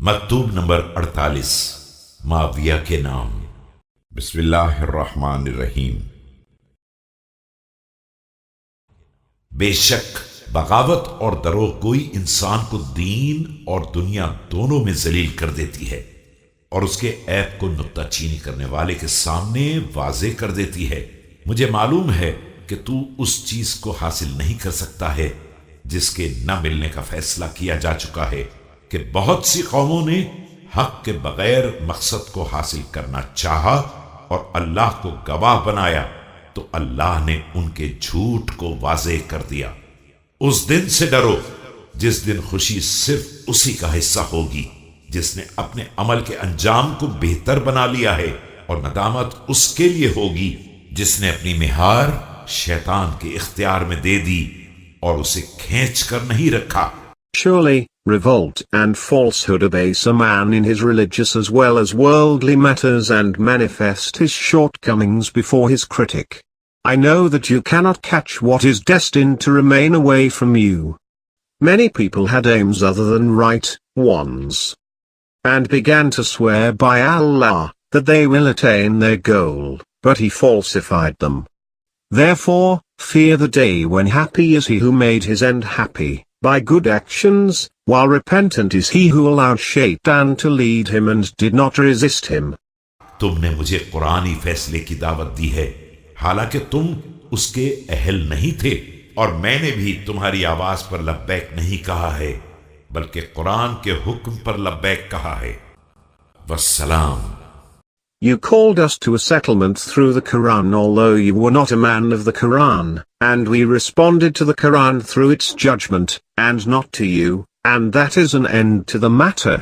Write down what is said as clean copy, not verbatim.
مکتوب نمبر 48 معاویہ کے نام۔ بسم اللہ الرحمن الرحیم۔ بے شک بغاوت اور دروغ گوئی انسان کو دین اور دنیا دونوں میں ذلیل کر دیتی ہے، اور اس کے عیب کو نکتہ چینی کرنے والے کے سامنے واضح کر دیتی ہے۔ مجھے معلوم ہے کہ تو اس چیز کو حاصل نہیں کر سکتا ہے جس کے نہ ملنے کا فیصلہ کیا جا چکا ہے، کہ بہت سی قوموں نے حق کے بغیر مقصد کو حاصل کرنا چاہا اور اللہ کو گواہ بنایا تو اللہ نے ان کے جھوٹ کو واضح کر دیا۔ اس دن سے ڈرو جس دن خوشی صرف اسی کا حصہ ہوگی جس نے اپنے عمل کے انجام کو بہتر بنا لیا ہے، اور ندامت اس کے لیے ہوگی جس نے اپنی مہار شیطان کے اختیار میں دے دی اور اسے کھینچ کر نہیں رکھا۔ Surely, revolt and falsehood abase a man in his religious as well as worldly matters and manifest his shortcomings before his critic. I know that you cannot catch what is destined to remain away from you. Many people had aims other than right ones, and began to swear by Allah that they will attain their goal, but he falsified them. Therefore, fear the day when happy is he who made his end happy by good actions, while repentant is he who allowed Shaitan to lead him and did not resist him. تم نے مجھے قرآنی فیصلے کی دعوت دی ہے، حالانکہ تم اس کے اہل نہیں تھے، اور میں نے بھی تمہاری آواز پر لبیک نہیں کہا ہے بلکہ قرآن کے حکم پر لبیک کہا ہے۔ والسلام۔ You called us to a settlement through the Quran although you were not a man of the Quran, and we responded to the Quran through its judgment, and not to you, and that is an end to the matter.